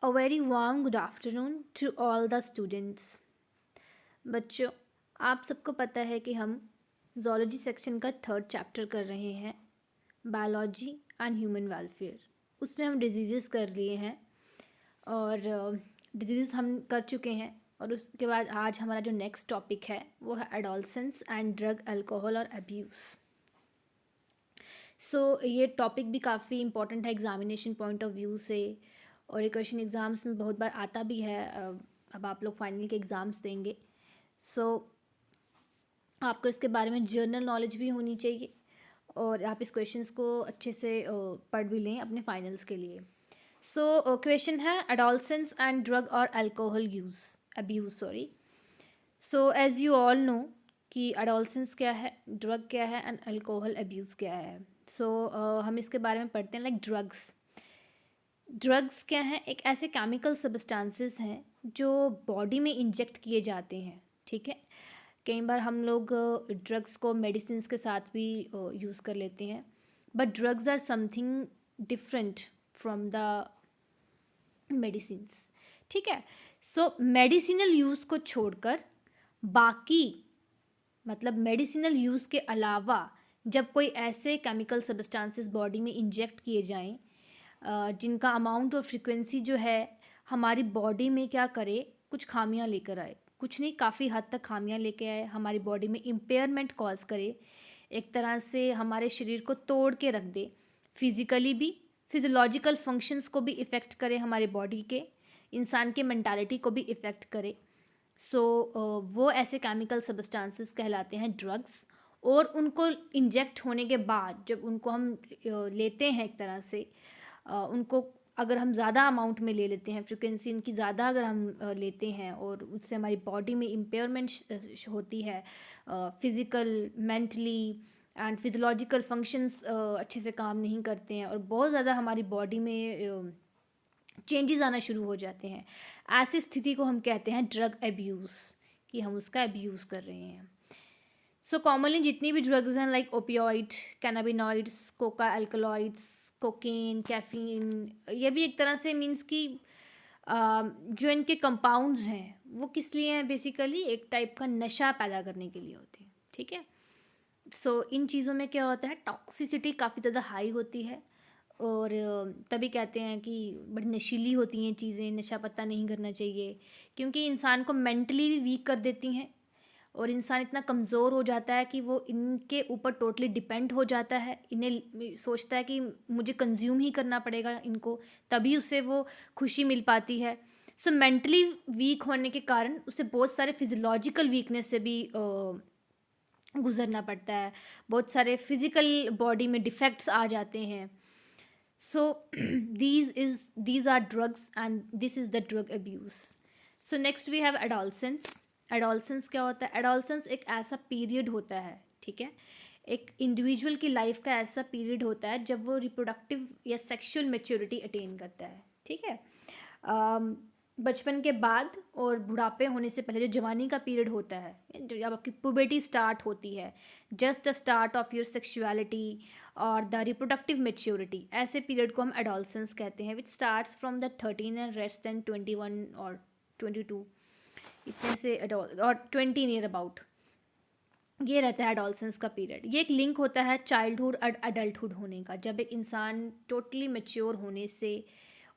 A very warm good afternoon to all the students. बच्चों, आप सबको पता है कि हम zoology सेक्शन का थर्ड चैप्टर कर रहे हैं, बायोलॉजी एंड ह्यूमन वेलफेयर. उसमें हम डिजीज़ कर लिए हैं और डिजीज़ हम कर चुके हैं. और उसके बाद आज हमारा जो नेक्स्ट टॉपिक है वो है एडोलसेंस एंड ड्रग, अल्कोहल और अब्यूज़. ये टॉपिक भी काफ़ी इंपॉर्टेंट है एग्जामिनेशन पॉइंट ऑफ व्यू से, और ये क्वेश्चन एग्ज़ाम्स में बहुत बार आता भी है. अब आप लोग फाइनल के एग्ज़ाम्स देंगे, आपको इसके बारे में जर्नल नॉलेज भी होनी चाहिए और आप इस क्वेश्चंस को अच्छे से पढ़ भी लें अपने फाइनल्स के लिए. क्वेश्चन है एडोलसेंस एंड ड्रग और alcohol abuse. As you all know कि एडोलसेंस क्या है, ड्रग क्या है एंड अल्कोहल अब्यूज़ क्या है. हम इसके बारे में पढ़ते हैं. ड्रग्स क्या हैं? एक ऐसे केमिकल सब्सटेंसेस हैं जो बॉडी में इंजेक्ट किए जाते हैं. ठीक है, कई बार हम लोग ड्रग्स को मेडिसिन के साथ भी यूज़ कर लेते हैं, but drugs are something different from the medicines. ठीक है, मेडिसिनल यूज़ को छोड़कर बाकी, मतलब मेडिसिनल यूज़ के अलावा जब कोई ऐसे केमिकल सब्सटेंसेस बॉडी में इंजेक्ट किए जाएं जिनका अमाउंट और फ्रिक्वेंसी जो है हमारी बॉडी में क्या करे, कुछ खामियां लेकर आए. कुछ नहीं, काफ़ी हद तक खामियां लेके आए, हमारी बॉडी में इम्पेयरमेंट कॉज करे, एक तरह से हमारे शरीर को तोड़ के रख दे, फिज़िकली भी, फिज़ोलॉजिकल फंक्शंस को भी इफ़ेक्ट करे, हमारी बॉडी के, इंसान के मेंटालिटी को भी इफ़ेक्ट करे. वो ऐसे केमिकल सब्सटेंसेस कहलाते हैं ड्रग्स. और उनको इंजेक्ट होने के बाद जब उनको हम लेते हैं एक तरह से, उनको अगर हम ज़्यादा अमाउंट में ले लेते हैं, फ्रिक्वेंसी इनकी ज़्यादा अगर हम लेते हैं और उससे हमारी बॉडी में इम्पेयरमेंट होती है, फिज़िकल, मेंटली एंड फिज़ोलॉजिकल फंक्शंस अच्छे से काम नहीं करते हैं और बहुत ज़्यादा हमारी बॉडी में चेंजेस आना शुरू हो जाते हैं, ऐसी स्थिति को हम कहते हैं ड्रग अब्यूज़, कि हम उसका अब्यूज़ कर रहे हैं. कॉमनली जितनी भी ड्रग्स हैं like opioid, cannabinoids, Coca alkaloids, cocaine, caffeine, ये भी एक तरह से मीन्स कि जो इनके कंपाउंड्स हैं वो किस लिए हैं, बेसिकली एक टाइप का नशा पैदा करने के लिए होते हैं. ठीक है, इन चीज़ों में क्या होता है, टॉक्सिसिटी काफ़ी ज़्यादा हाई होती है और तभी कहते हैं कि बड़ी नशीली होती हैं चीज़ें, नशा पत्ता नहीं करना चाहिए, क्योंकि इंसान को मेंटली भी वीक कर देती हैं और इंसान इतना कमज़ोर हो जाता है कि वो इनके ऊपर टोटली डिपेंड हो जाता है. इन्हें सोचता है कि मुझे कंज्यूम ही करना पड़ेगा इनको, तभी उसे वो खुशी मिल पाती है. मेंटली वीक होने के कारण उसे बहुत सारे फिज़ियोलॉजिकल वीकनेस से भी गुज़रना पड़ता है, बहुत सारे फिज़िकल बॉडी में डिफेक्ट्स आ जाते हैं. these are drugs and this is the drug abuse. Next we have adolescence. Adolescence क्या होता है? एडोलसेंस एक ऐसा पीरियड होता है, ठीक है, एक इंडिविजुअल की लाइफ का ऐसा पीरियड होता है जब वो रिप्रोडक्टिव या सेक्सुअल मैच्योरिटी अटेन करता है. ठीक है, बचपन के बाद और बुढ़ापे होने से पहले जो जवानी का पीरियड होता है, जब आपकी पुबर्टी स्टार्ट होती है, just the start of your sexuality और द रिप्रोडक्टिव मैच्योरिटी, ऐसे पीरियड को हम एडोलसेंस कहते हैं, which starts from the 13 and rest then 21 और 22, इतने से और 20 नियर अबाउट, ये रहता है एडोलसेंस का पीरियड. ये एक लिंक होता है चाइल्डहुड और अडल्टहुड होने का, जब एक इंसान टोटली मैच्योर होने से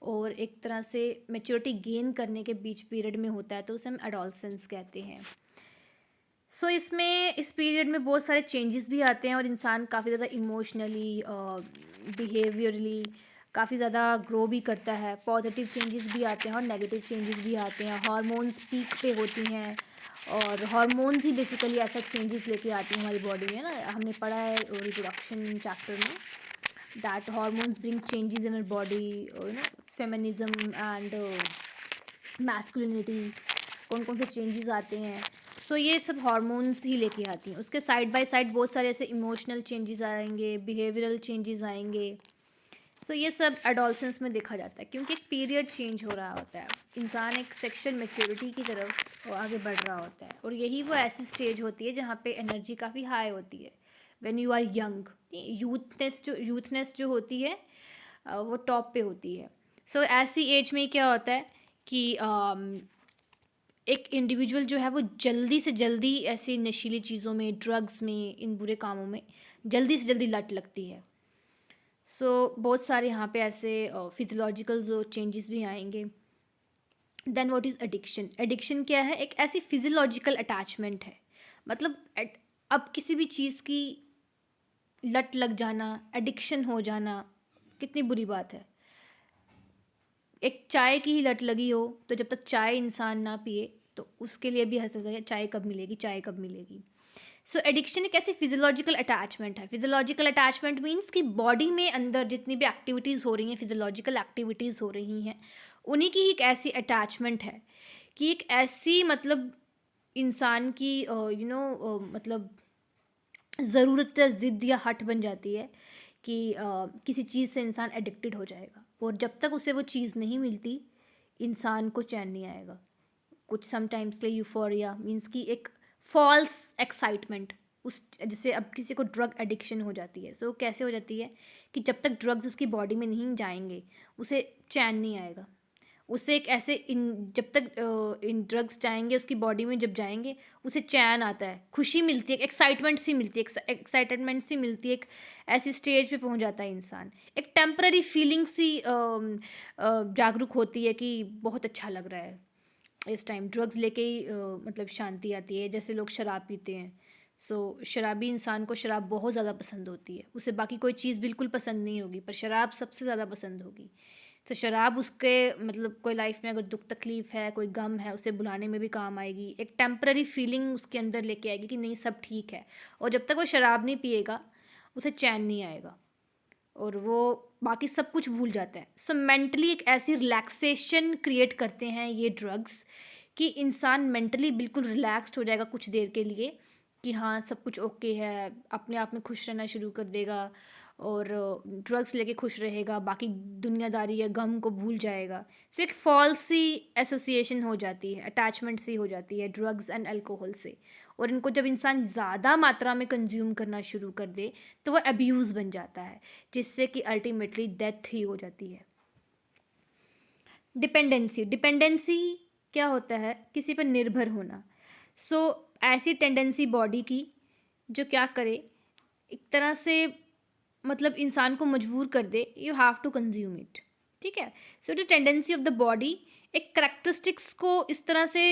और एक तरह से मैच्योरिटी गेन करने के बीच पीरियड में होता है, तो उसे हम एडोलसेंस कहते हैं. इस पीरियड में बहुत सारे चेंजेस भी आते हैं और इंसान काफ़ी ज़्यादा इमोशनली, बिहेवियरली काफ़ी ज़्यादा ग्रो भी करता है. पॉजिटिव चेंजेस भी आते हैं और नेगेटिव चेंजेस भी आते हैं. हार्मोन्स पीक पे होती हैं और हार्मोन्स ही बेसिकली ऐसा चेंजेस लेके आती हैं हमारी बॉडी में ना. हमने पढ़ा है रिप्रोडक्शन चैप्टर में that hormones bring changes in our body, feminism and masculinity, कौन कौन से चेंजेस आते हैं. ये सब हार्मोन्स ही लेके आती हैं. उसके साइड बाय साइड बहुत सारे ऐसे इमोशनल चेंजेस आएंगे, बिहेवियरल चेंजेस आएंगे. ये सब एडोलसेंस में देखा जाता है क्योंकि एक पीरियड चेंज हो रहा होता है, इंसान एक सेक्सुअल मैच्योरिटी की तरफ आगे बढ़ रहा होता है और यही वो ऐसी स्टेज होती है जहाँ पे एनर्जी काफ़ी हाई होती है. व्हेन यू आर यंग, यूथनेस जो होती है वो टॉप पे होती है. सो ऐसी एज में क्या होता है कि एक इंडिविजुअल जो है वो जल्दी से जल्दी ऐसी नशीली चीज़ों में, ड्रग्स में, इन बुरे कामों में जल्दी से जल्दी लत लगती है। सो बहुत सारे यहाँ पे ऐसे फिजियोलॉजिकल जो चेंजेस भी आएंगे। Then what is addiction? Addiction क्या है? एक ऐसी फिजियोलॉजिकल अटैचमेंट है। मतलब अब किसी भी चीज़ की लत लग जाना, एडिक्शन हो जाना, कितनी बुरी बात है। एक चाय की ही लत लगी हो तो जब तक चाय इंसान ना पिए तो उसके लिए भी हंस है, चाय कब मिलेगी, चाय कब मिलेगी। सो एडिक्शन एक ऐसी फिजियोलॉजिकल अटैचमेंट है। फिजियोलॉजिकल अटैचमेंट मीन्स कि बॉडी में अंदर जितनी भी एक्टिविटीज़ हो रही हैं, फिजियोलॉजिकल एक्टिविटीज़ हो रही हैं, उन्हीं की एक ऐसी अटैचमेंट है कि एक ऐसी मतलब इंसान की मतलब ज़रूरत या ज़िद या हट बन जाती है कि किसी चीज़ से इंसान एडिक्टेड हो जाएगा, और जब तक उसे वो चीज़ नहीं मिलती इंसान को चैन नहीं आएगा। कुछ समटाइम्स के यूफोरिया मीन्स कि एक फॉल्स एक्साइटमेंट, उस जैसे अब किसी को ड्रग एडिक्शन हो जाती है, तो कैसे हो जाती है कि जब तक ड्रग्स उसकी बॉडी में नहीं जाएंगे उसे चैन नहीं आएगा। उसे एक ऐसे इन जब तक इन ड्रग्स जाएंगे उसकी बॉडी में, जब जाएंगे उसे चैन आता है, खुशी मिलती है, एक्साइटमेंट सी मिलती है, एक्साइटमेंट सी मिलती है, एक ऐसी स्टेज पे पहुंच जाता है इंसान, एक टेम्पररी फीलिंग सी जागरूक होती है कि बहुत अच्छा लग रहा है इस टाइम। ड्रग्स लेके ही मतलब शांति आती है। जैसे लोग शराब पीते हैं, सो शराबी इंसान को शराब बहुत ज़्यादा पसंद होती है, उसे बाकी कोई चीज़ बिल्कुल पसंद नहीं होगी, पर शराब सबसे ज़्यादा पसंद होगी। तो शराब उसके मतलब कोई लाइफ में अगर दुख तकलीफ़ है, कोई गम है, उसे भुलाने में भी काम आएगी, एक टेम्पररी फीलिंग उसके अंदर लेके आएगी कि नहीं सब ठीक है। और जब तक वो शराब नहीं पिएगा उसे चैन नहीं आएगा और वो बाकी सब कुछ भूल जाता है। सो मेंटली एक ऐसी रिलैक्सेशन क्रिएट करते हैं ये ड्रग्स कि इंसान मेंटली बिल्कुल रिलैक्स्ड हो जाएगा कुछ देर के लिए कि हाँ सब कुछ ओके है, अपने आप में खुश रहना शुरू कर देगा और ड्रग्स लेके खुश रहेगा, बाकी दुनियादारी या गम को भूल जाएगा। सो एक फॉल्स सी एसोसिएशन हो जाती है, अटैचमेंट सी हो जाती है ड्रग्स एंड अल्कोहल से। और इनको जब इंसान ज़्यादा मात्रा में कंज्यूम करना शुरू कर दे तो वह अब्यूज़ बन जाता है, जिससे कि अल्टीमेटली डेथ ही हो जाती है। डिपेंडेंसी, डिपेंडेंसी क्या होता है? किसी पर निर्भर होना। सो ऐसी टेंडेंसी बॉडी की जो क्या करे, एक तरह से मतलब इंसान को मजबूर कर दे, you have to consume it. ठीक है। So the tendency of the body एक करेक्टरिस्टिक्स को इस तरह से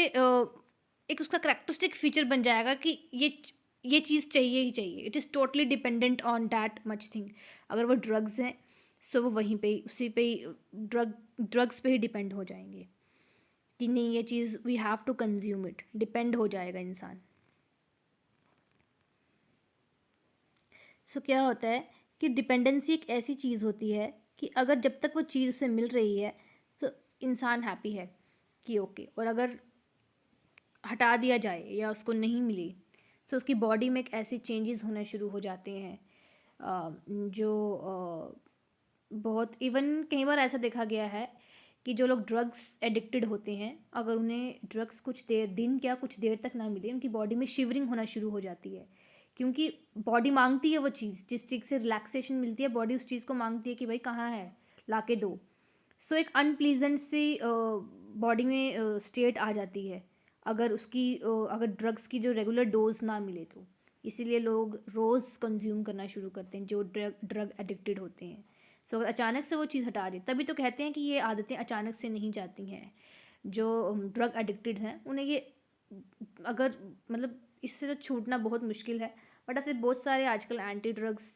एक उसका करेक्टरिस्टिक फीचर बन जाएगा कि ये चीज़ चाहिए ही चाहिए। It is totally dependent on that much thing. अगर वो ड्रग्स हैं सो वो वहीं पे ही उसी पे ही ड्रग्स पे ही डिपेंड हो जाएंगे कि नहीं ये चीज़ we have to consume it, depend हो जाएगा इंसान। सो क्या होता है कि डिपेंडेंसी एक ऐसी चीज़ होती है कि अगर जब तक वो चीज़ उसे मिल रही है तो इंसान हैप्पी है कि ओके, और अगर हटा दिया जाए या उसको नहीं मिली तो उसकी बॉडी में एक ऐसे चेंजेस होने शुरू हो जाते हैं जो बहुत इवन कई बार ऐसा देखा गया है कि जो लोग ड्रग्स एडिक्टेड होते हैं, अगर उन्हें ड्रग्स कुछ देर दिन क्या कुछ देर तक ना मिले, उनकी बॉडी में शिवरिंग होना शुरू हो जाती है, क्योंकि बॉडी मांगती है वो चीज़, जिस चीज़ से रिलैक्सेशन मिलती है बॉडी उस चीज़ को मांगती है कि भाई कहाँ है, ला के दो। सो एक अनप्लीजेंट सी बॉडी में स्टेट आ जाती है अगर उसकी अगर ड्रग्स की जो रेगुलर डोज ना मिले तो। इसीलिए लोग रोज़ कंज्यूम करना शुरू करते हैं जो ड्रग एडिक्टेड होते हैं। सो अगर अचानक से वो चीज़ हटा दे, तभी तो कहते हैं कि ये आदतें अचानक से नहीं जाती हैं। जो ड्रग एडिक्टेड हैं उन्हें ये अगर मतलब इससे तो छूटना बहुत मुश्किल है। बट ऐसे बहुत सारे आजकल एंटी ड्रग्स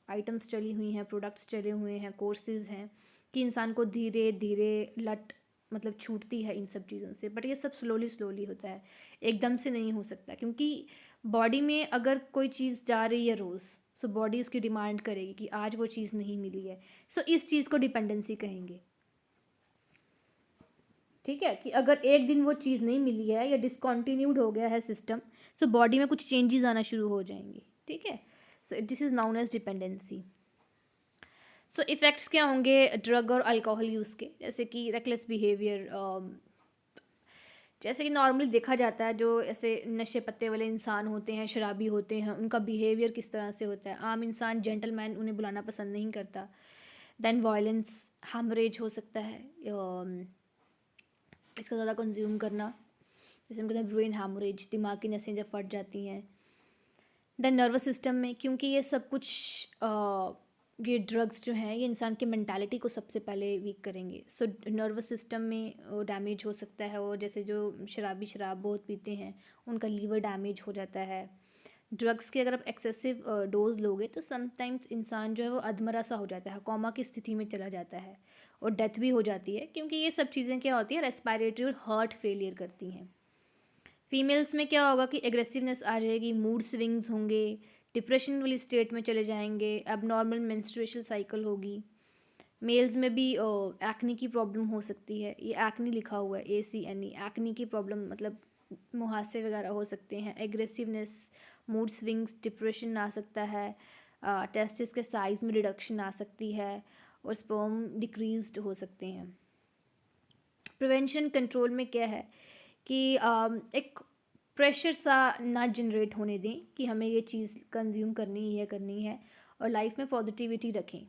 आइटम्स चली हुई हैं, प्रोडक्ट्स चले हुए हैं, कोर्सेज हैं कि इंसान को धीरे धीरे लत मतलब छूटती है इन सब चीज़ों से। बट ये सब स्लोली स्लोली होता है, एकदम से नहीं हो सकता, क्योंकि बॉडी में अगर कोई चीज़ जा रही है रोज़, सो बॉडी उसकी डिमांड करेगी कि आज वो चीज़ नहीं मिली है, सो इस चीज़ को डिपेंडेंसी कहेंगे। ठीक है, कि अगर एक दिन वो चीज़ नहीं मिली है या डिसकंटिन्यूड हो गया है सिस्टम, सो बॉडी में कुछ चेंजेस आना शुरू हो जाएंगे। ठीक है। So this is known as dependency. So effects क्या होंगे ड्रग और अल्कोहल यूज़ के? जैसे कि रेकलेस बिहेवियर, जैसे कि नॉर्मली देखा जाता है जो ऐसे नशे पत्ते वाले इंसान होते हैं, शराबी होते हैं, उनका बिहेवियर किस तरह से होता है। आम इंसान जेंटलमैन उन्हें बुलाना पसंद नहीं करता। देन वायलेंस, हैमरेज हो सकता है इसका ज़्यादा कंज्यूम करना, जैसे हम कहते हैं ब्रेन हैमरेज, दिमाग की नसें जब फट जाती हैं। देन नर्वस सिस्टम में, क्योंकि ये सब कुछ ये ड्रग्स जो हैं ये इंसान की मेंटालिटी को सबसे पहले वीक करेंगे। सो नर्वस सिस्टम में डैमेज हो सकता है, और जैसे जो शराबी शराब बहुत पीते हैं उनका लीवर डैमेज हो जाता है। ड्रग्स के अगर आप एक्सेसिव डोज लोगे तो समटाइम्स इंसान जो है वो अधमरा सा हो जाता है, कोमा की स्थिति में चला जाता है, और डेथ भी हो जाती है, क्योंकि ये सब चीज़ें क्या होती है, रेस्पिरेटरी और हार्ट फेलियर करती हैं। फीमेल्स में क्या होगा कि एग्रेसिवनेस आ जाएगी, मूड स्विंग्स होंगे, डिप्रेशन वाली स्टेट में चले जाएंगे, एबनॉर्मल मेंस्ट्रुएशन साइकिल होगी। मेल्स में भी एक्नी की प्रॉब्लम हो सकती है, ये एक्नी लिखा हुआ है, ACNE, एक्नी की प्रॉब्लम मतलब मुहासे वगैरह हो सकते हैं। एग्रेसिवनेस, मूड स्विंग्स, डिप्रेशन आ सकता है, टेस्टिस के साइज़ में रिडक्शन आ सकती है, और स्पर्म डिक्रीज्ड हो सकते हैं। प्रिवेंशन कंट्रोल में क्या है कि एक प्रेशर सा ना जनरेट होने दें कि हमें ये चीज़ कंज्यूम करनी है, और लाइफ में पॉजिटिविटी रखें।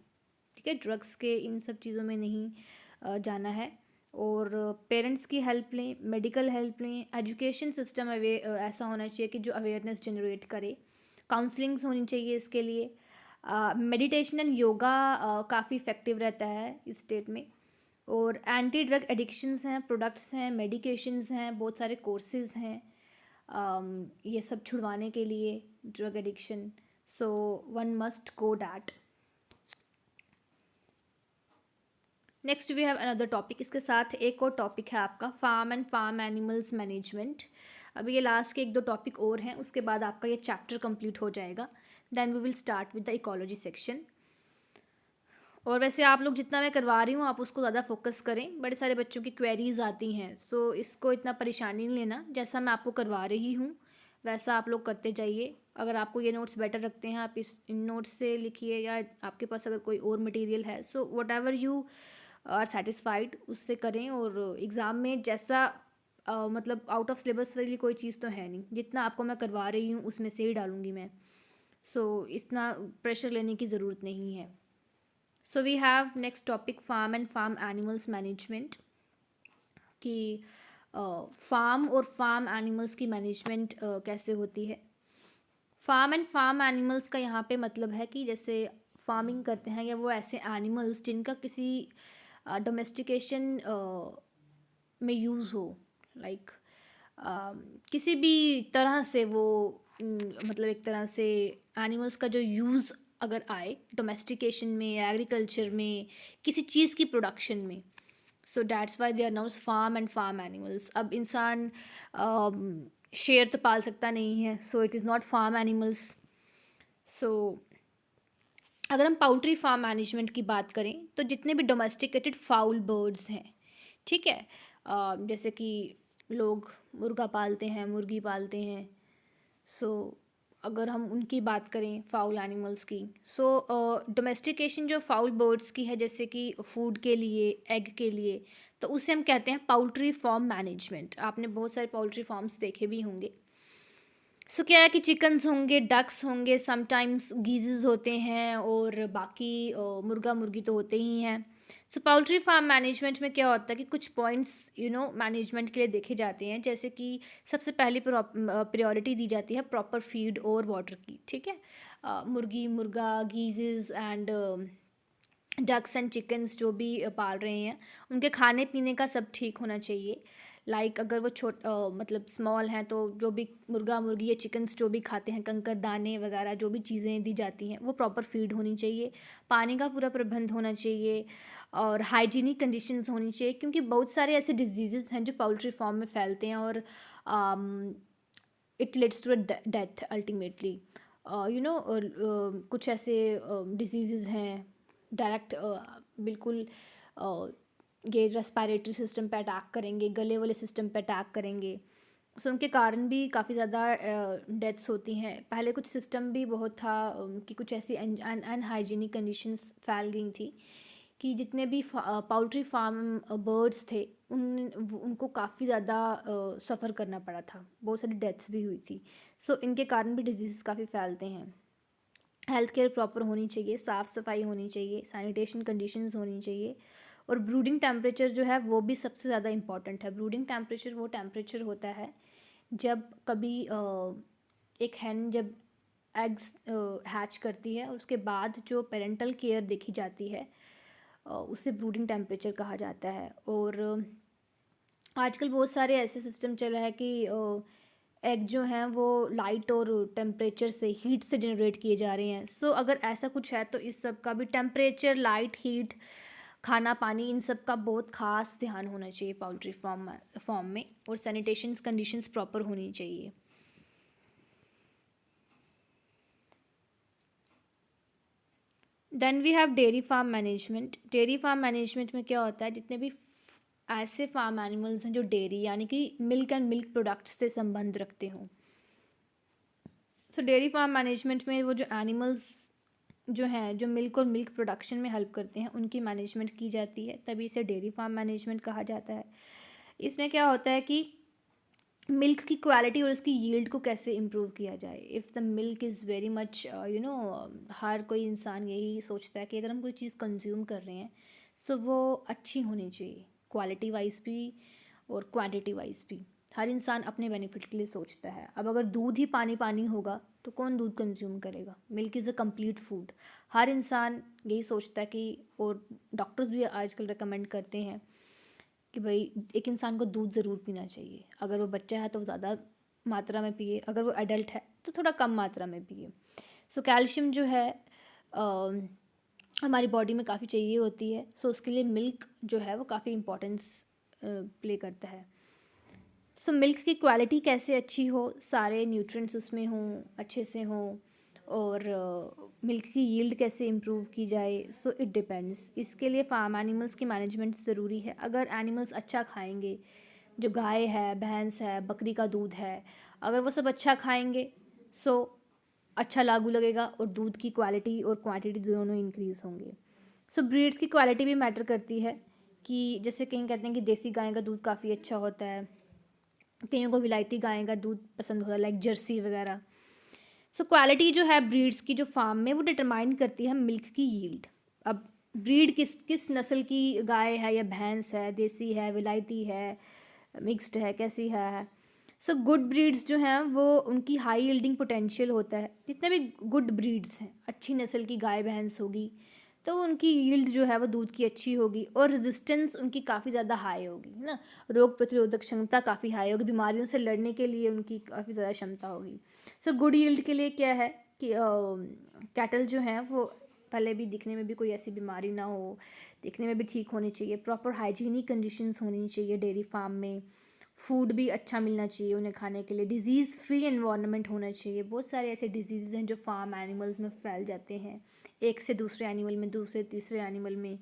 ठीक है, ड्रग्स के इन सब चीज़ों में नहीं जाना है, और पेरेंट्स की हेल्प लें, मेडिकल हेल्प लें, एजुकेशन सिस्टम ऐसा होना चाहिए कि जो अवेयरनेस जनरेट करे, काउंसलिंग्स होनी चाहिए इसके लिए। मेडिटेशन एंड योगा काफ़ी इफ़ेक्टिव रहता है इस स्टेट में, और एंटी ड्रग एडिक्शंस हैं, प्रोडक्ट्स हैं, मेडिकेशंस हैं, बहुत सारे कोर्सेज हैं ये सब छुड़वाने के लिए drug addiction. So one must go that. Next we have another topic, इसके साथ एक और टॉपिक है आपका farm and farm animals management. अभी ये लास्ट के 1-2 टॉपिक और हैं, उसके बाद आपका ये चैप्टर कंप्लीट हो जाएगा। Then we will start with the ecology section. और वैसे आप लोग जितना मैं करवा रही हूँ आप उसको ज़्यादा फोकस करें, बड़े सारे बच्चों की क्वेरीज आती हैं, सो इसको इतना परेशानी नहीं लेना, जैसा मैं आपको करवा रही हूँ वैसा आप लोग करते जाइए। अगर आपको ये नोट्स बेटर रखते हैं आप इन नोट्स से लिखिए, या आपके पास अगर कोई और मटेरियल है, so whatever you are satisfied उससे करें। और एग्ज़ाम में जैसा मतलब आउट ऑफ सिलेबस वाली कोई चीज़ तो है नहीं, जितना आपको मैं करवा रही हूँ उसमें से ही डालूँगी मैं, सो इतना प्रेशर लेने की ज़रूरत नहीं है। So we have next topic farm and farm animals management, कि फार्म और फार्म एनिमल्स की मैनेजमेंट कैसे होती है। फार्म एंड फार्म एनिमल्स का यहाँ पे मतलब है कि जैसे फार्मिंग करते हैं, या वो ऐसे एनिमल्स जिनका किसी डोमेस्टिकेशन में यूज़ हो, लाइक किसी भी तरह से वो मतलब एक तरह से एनिमल्स का जो यूज़ अगर आए डोमेस्टिकेशन में, एग्रीकल्चर में, किसी चीज़ की प्रोडक्शन में, so that's why they are known farm and farm animals. अब इंसान शेर तो पाल सकता नहीं है, so it is not farm animals. So अगर हम पाउल्ट्री फार्म मैनेजमेंट की बात करें तो जितने भी डोमेस्टिकेटेड फाउल बर्ड्स हैं, ठीक है, जैसे कि लोग मुर्गा पालते हैं, मुर्गी पालते हैं, सो अगर हम उनकी बात करें फाउल एनिमल्स की, सो डोमेस्टिकेशन जो फाउल बर्ड्स की है जैसे कि फूड के लिए, एग के लिए, तो उसे हम कहते हैं पाउल्ट्री फार्म मैनेजमेंट। आपने बहुत सारे पाउल्ट्री फार्म्स देखे भी होंगे। सो क्या है कि चिकन्स होंगे, डक्स होंगे, समटाइम्स गीज़ेस होते हैं, और बाकी मुर्गा मुर्गी तो होते ही हैं। सो पाउल्ट्री फार्म मैनेजमेंट में क्या होता है कि कुछ पॉइंट्स मैनेजमेंट के लिए देखे जाते हैं, जैसे कि सबसे पहली प्रायोरिटी दी जाती है प्रॉपर फीड और वाटर की। ठीक है, मुर्गी, मुर्गा, गीज़ेस एंड डक्स एंड चिकन्स जो भी पाल रहे हैं उनके खाने पीने का सब ठीक होना चाहिए। लाइक अगर वो मतलब स्मॉल हैं तो जो भी मुर्गा मुर्गी या चिकन्स जो भी खाते हैं, कंकर दाने वगैरह जो भी चीज़ें दी जाती हैं वो प्रॉपर फीड होनी चाहिए, पानी का पूरा प्रबंध होना चाहिए, और हाइजीनिक कंडीशंस होनी चाहिए, क्योंकि बहुत सारे ऐसे डिजीज़ हैं जो पोल्ट्री फार्म में फैलते हैं, और it leads to death ultimately. कुछ ऐसे डिजीज़ हैं डायरेक्ट बिल्कुल ये रेस्पिरेटरी सिस्टम पे अटैक करेंगे, गले वाले सिस्टम पे अटैक करेंगे, सो उनके कारण भी काफ़ी ज़्यादा डेथ्स होती हैं। पहले कुछ सिस्टम भी बहुत था कि कुछ ऐसी अनहाइजीनिक कंडीशंस फैल गई थी कि जितने भी पाउल्ट्री फार्म बर्ड्स थे उनको काफ़ी ज़्यादा सफ़र करना पड़ा था, बहुत सारी डेथ्स भी हुई थी। सो इनके कारण भी डिजीज़ काफ़ी फैलते हैं। हेल्थ केयर प्रॉपर होनी चाहिए, साफ़ सफाई होनी चाहिए, सैनिटेशन कंडीशंस होनी चाहिए, और ब्रूडिंग टेम्परेचर जो है वो भी सबसे ज़्यादा इम्पॉर्टेंट है। ब्रूडिंग टेम्परेचर वो टेम्परेचर होता है जब कभी एक हैन जब एग्स हैच करती है और उसके बाद जो पेरेंटल केयर देखी जाती है उसे ब्रूडिंग टेम्परेचर कहा जाता है। और आजकल बहुत सारे ऐसे सिस्टम चला है कि एग जो हैं वो लाइट और टेम्परेचर से, हीट से जनरेट किए जा रहे हैं। सो अगर ऐसा कुछ है तो इस सब का भी टेम्परेचर, लाइट, हीट, खाना पानी, इन सब का बहुत ख़ास ध्यान होना चाहिए पोल्ट्री फॉर्म में, और सैनिटेशन कंडीशंस प्रॉपर होनी चाहिए। Then we have dairy farm management. Dairy farm management में क्या होता है, जितने भी ऐसे फार्म एनिमल्स हैं जो डेयरी यानी कि मिल्क एंड मिल्क प्रोडक्ट्स से संबंध रखते हों। सो डेयरी फार्म मैनेजमेंट में वो जो एनिमल्स जो हैं जो मिल्क और मिल्क प्रोडक्शन में हेल्प करते हैं उनकी मैनेजमेंट की जाती है, तभी इसे डेयरी फार्म मैनेजमेंट कहा जाता है। इसमें क्या होता है कि मिल्क की क्वालिटी और उसकी यील्ड को कैसे इम्प्रूव किया जाए। If the milk is very much हर कोई इंसान यही सोचता है कि अगर हम कोई चीज़ कंज्यूम कर रहे हैं सो वो अच्छी होनी चाहिए, क्वालिटी वाइज भी और क्वांटिटी वाइज भी। हर इंसान अपने बेनिफिट के लिए सोचता है। अब अगर दूध ही पानी पानी होगा तो कौन दूध कंज्यूम करेगा। Milk is a complete food. हर इंसान यही सोचता है कि, और डॉक्टर्स भी आजकल रिकमेंड करते हैं कि भाई एक इंसान को दूध ज़रूर पीना चाहिए। अगर वो बच्चा है तो वो ज़्यादा मात्रा में पिए, अगर वो एडल्ट है तो थोड़ा कम मात्रा में पिए। सो कैल्शियम जो है हमारी बॉडी में काफ़ी चाहिए होती है। सो उसके लिए मिल्क जो है वो काफ़ी इम्पोर्टेंस प्ले करता है। सो मिल्क की क्वालिटी कैसे अच्छी हो, सारे न्यूट्रिएंट्स उसमें हों, अच्छे से हों, और मिल्क की यील्ड कैसे इम्प्रूव की जाए, सो इट डिपेंड्स। इसके लिए फार्म एनिमल्स की मैनेजमेंट ज़रूरी है। अगर एनिमल्स अच्छा खाएंगे, जो गाय है, भैंस है, बकरी का दूध है, अगर वो सब अच्छा खाएंगे सो अच्छा लागू लगेगा और दूध की क्वालिटी और क्वांटिटी दोनों इंक्रीज़ होंगे। सो ब्रीड्स की क्वालिटी भी मैटर करती है कि जैसे कहीं कहते हैं कि देसी गाय का दूध काफ़ी अच्छा होता है, कईयों को विलायती गाय का दूध पसंद होता है, लाइक जर्सी वगैरह। सो क्वालिटी जो है ब्रीड्स की जो फार्म में वो डिटरमाइन करती है मिल्क की यील्ड। अब ब्रीड किस किस नस्ल की गाय है या भैंस है, देसी है, विलायती है, मिक्स्ड है, कैसी है। सो गुड ब्रीड्स जो हैं वो उनकी हाई यील्डिंग पोटेंशियल होता है। जितने भी गुड ब्रीड्स हैं, अच्छी नस्ल की गाय भैंस होगी तो उनकी यील्ड जो है वो दूध की अच्छी होगी और रेजिस्टेंस उनकी काफ़ी ज़्यादा हाई होगी, है ना। रोग प्रतिरोधक क्षमता काफ़ी हाई होगी, बीमारियों से लड़ने के लिए उनकी काफ़ी ज़्यादा क्षमता होगी। सो गुड यील्ड के लिए क्या है कि कैटल जो हैं वो पहले भी दिखने में भी कोई ऐसी बीमारी ना हो, दिखने में भी ठीक होनी चाहिए, प्रॉपर हाइजीनिक कंडीशंस होनी चाहिए डेयरी फार्म में, फूड भी अच्छा मिलना चाहिए उन्हें खाने के लिए, डिज़ीज़ फ्री एनवायरनमेंट होना चाहिए। बहुत सारे ऐसे डिजीज़ हैं जो फार्म एनिमल्स में फैल जाते हैं, एक से दूसरे एनिमल में, दूसरे तीसरे एनिमल में,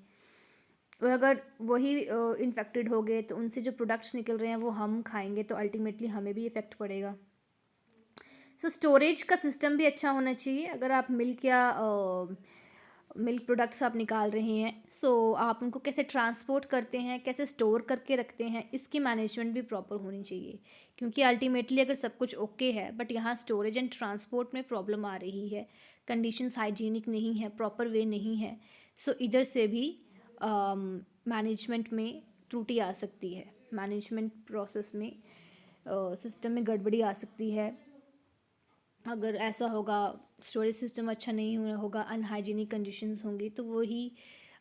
और अगर वही इन्फेक्टेड हो गए तो उनसे जो प्रोडक्ट्स निकल रहे हैं वो हम खाएंगे तो अल्टीमेटली हमें भी इफ़ेक्ट पड़ेगा। सो स्टोरेज का सिस्टम भी अच्छा होना चाहिए। अगर आप मिल्क या मिल्क प्रोडक्ट्स आप निकाल रहे हैं सो आप उनको कैसे ट्रांसपोर्ट करते हैं, कैसे स्टोर करके रखते हैं, इसकी मैनेजमेंट भी प्रॉपर होनी चाहिए। क्योंकि अल्टीमेटली अगर सब कुछ ओके है बट यहाँ स्टोरेज एंड ट्रांसपोर्ट में प्रॉब्लम आ रही है, कंडीशंस हाइजीनिक नहीं है, प्रॉपर वे नहीं है, सो इधर से भी मैनेजमेंट में त्रुटि आ सकती है, मैनेजमेंट प्रोसेस में सिस्टम में गड़बड़ी आ सकती है। अगर ऐसा होगा, स्टोरेज सिस्टम अच्छा नहीं होगा, अनहाइजीनिक कंडीशंस होंगी तो वही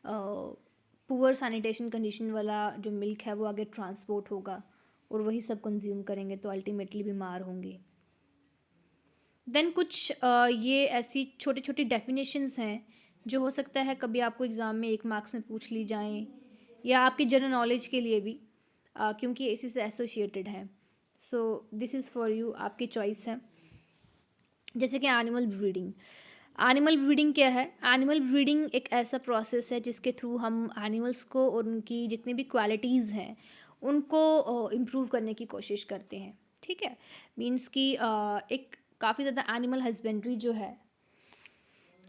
पुअर सैनिटेशन कंडीशन वाला जो मिल्क है वो आगे ट्रांसपोर्ट होगा और वही सब कंज्यूम करेंगे तो अल्टीमेटली बीमार होंगे। देन कुछ ये ऐसी छोटी छोटी डेफिनेशंस हैं जो हो सकता है कभी आपको एग्ज़ाम में 1 मार्क्स में पूछ ली जाएं या आपकी जनरल नॉलेज के लिए भी, क्योंकि इसी से एसोसिएटेड है। So this is for you, आपकी चॉइस है। जैसे कि एनिमल ब्रीडिंग। एनिमल ब्रीडिंग क्या है? एनिमल ब्रीडिंग एक ऐसा प्रोसेस है जिसके थ्रू हम एनिमल्स को और उनकी जितनी भी क्वालिटीज़ हैं उनको इम्प्रूव करने की कोशिश करते हैं। ठीक है, मीन्स कि एक काफ़ी ज़्यादा एनिमल हस्बेंड्री जो है,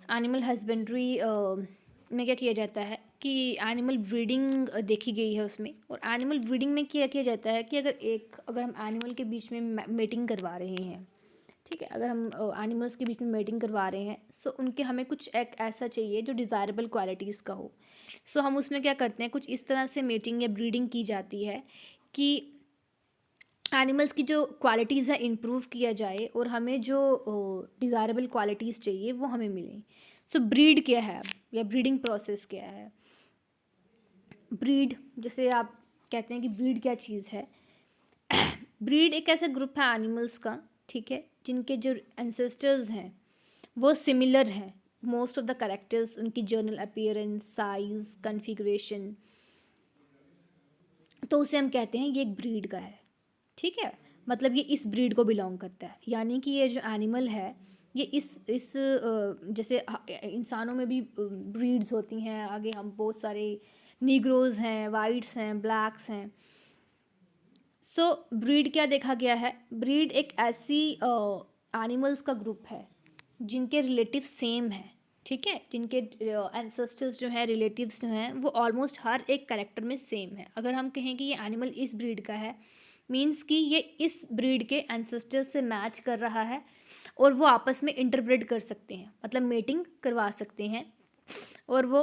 एनिमल हस्बेंड्री में क्या किया जाता है कि एनिमल ब्रीडिंग देखी गई है उसमें। और एनिमल ब्रीडिंग में क्या किया जाता है कि अगर हम एनिमल के बीच में मेटिंग करवा रहे हैं, ठीक है, अगर हम एनिमल्स के बीच में मेटिंग करवा रहे हैं, सो उनके हमें कुछ एक ऐसा चाहिए जो डिज़ायरेबल क्वालिटीज़ का हो। सो हम उसमें क्या करते हैं, कुछ इस तरह से मेटिंग या ब्रीडिंग की जाती है कि एनिमल्स की जो क्वालिटीज़ है इम्प्रूव किया जाए और हमें जो डिज़ायरेबल क्वालिटीज़ चाहिए वो हमें मिलें। सो ब्रीड क्या है या ब्रीडिंग प्रोसेस क्या है? ब्रीड, जैसे आप कहते हैं कि ब्रीड क्या चीज़ है। ब्रीड एक ऐसा ग्रुप है एनिमल्स का, ठीक है, जिनके जो एंसेस्टर्स हैं वो सिमिलर हैं। मोस्ट ऑफ द कैरेक्टर्स, उनकी जर्नल अपीयरेंस, साइज, कॉन्फ़िगरेशन, तो उसे हम कहते हैं ये एक ब्रीड का है। ठीक है, मतलब ये इस ब्रीड को बिलोंग करता है, यानी कि ये जो एनिमल है ये इस जैसे इंसानों में भी ब्रीड्स होती हैं। आगे हम बहुत सारे नीग्रोज हैं, वाइट्स हैं, ब्लैक्स हैं। सो ब्रीड क्या देखा गया है, ब्रीड एक ऐसी एनिमल्स का ग्रुप है जिनके रिलेटिव सेम हैं। ठीक है, जिनके एंसेस्टर्स जो हैं, रिलेटिव्स जो हैं, वो ऑलमोस्ट हर एक कैरेक्टर में सेम है। अगर हम कहें कि ये एनिमल इस ब्रीड का है, मीन्स कि ये इस ब्रीड के एंसेस्टर्स से मैच कर रहा है और वो आपस में इंटरब्रीड कर सकते हैं, मतलब मेटिंग करवा सकते हैं। और वो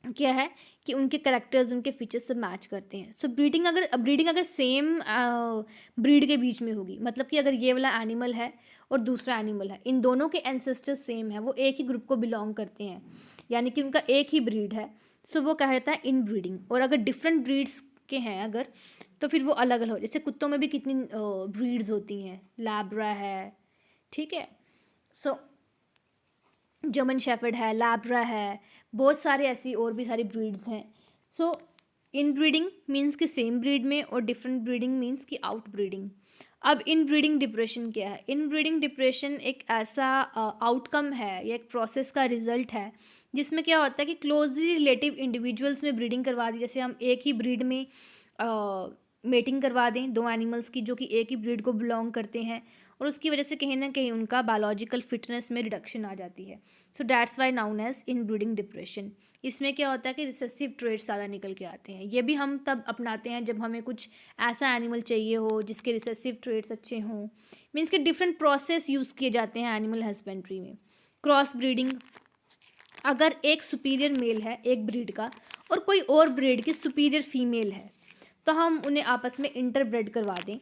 क्या है कि उनके करेक्टर्स, उनके फीचर्स से मैच करते हैं। सो ब्रीडिंग अगर सेम ब्रीड के बीच में होगी, मतलब कि अगर ये वाला एनिमल है और दूसरा एनिमल है, इन दोनों के एंसेस्टर्स सेम है, वो एक ही ग्रुप को बिलोंग करते हैं, यानी कि उनका एक ही ब्रीड है, सो वो कहता है इन ब्रीडिंग। और अगर डिफरेंट ब्रीड्स के हैं अगर, तो फिर वो अलग अलग हो। जैसे कुत्तों में भी कितनी ब्रीड्स होती हैं, लैब्रा है, ठीक है, सो जर्मन शेफर्ड है, लैब्रा है, बहुत सारे ऐसी और भी सारी ब्रीड्स हैं। सो इन ब्रीडिंग मीन्स कि सेम ब्रीड में, और डिफरेंट ब्रीडिंग मीन्स कि आउट ब्रीडिंग। अब इन ब्रीडिंग डिप्रेशन क्या है? इन ब्रीडिंग डिप्रेशन एक ऐसा आउटकम है या एक प्रोसेस का रिजल्ट है जिसमें क्या होता है कि क्लोजली रिलेटिव इंडिविजुअल्स में ब्रीडिंग करवा दी। जैसे हम एक ही ब्रीड में मेटिंग करवा दें दो एनिमल्स की जो कि एक ही ब्रीड को बिलोंग करते हैं, और उसकी वजह से कहीं ना कहीं उनका बायोलॉजिकल फिटनेस में रिडक्शन आ जाती है। So that's why known as inbreeding depression. इसमें क्या होता है कि रिसेसिव ट्रेड्स ज़्यादा निकल के आते हैं। ये भी हम तब अपनाते हैं जब हमें कुछ ऐसा एनिमल चाहिए हो जिसके रिसेसिव ट्रेड्स अच्छे हों। मीन्स के डिफरेंट प्रोसेस यूज़ किए जाते हैं एनिमल हस्बेंड्री में। क्रॉस ब्रीडिंग, अगर एक सुपीरियर मेल है एक ब्रीड का और कोई और ब्रीड की सुपीरियर फीमेल है, तो हम उन्हें आपस में इंटरब्रेड करवा दें,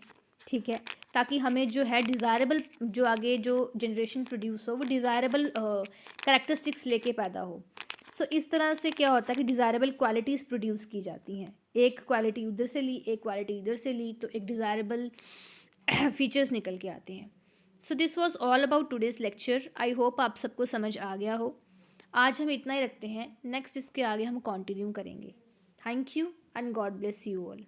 ठीक है, ताकि हमें जो है डिज़ायरेबल, जो आगे जो जनरेशन प्रोड्यूस हो वो डिज़ायरेबल करेक्टरिस्टिक्स लेके पैदा हो। सो इस तरह से क्या होता है कि डिज़ायरेबल क्वालिटीज़ प्रोड्यूस की जाती हैं। एक क्वालिटी उधर से ली, एक क्वालिटी इधर से ली, तो एक डिज़ायरेबल फीचर्स निकल के आते हैं। So this was all about today's lecture. I hope आप सबको समझ आ गया हो। आज हम इतना ही रखते हैं, नेक्स्ट इसके आगे हम कंटिन्यू करेंगे। Thank you and God bless you all.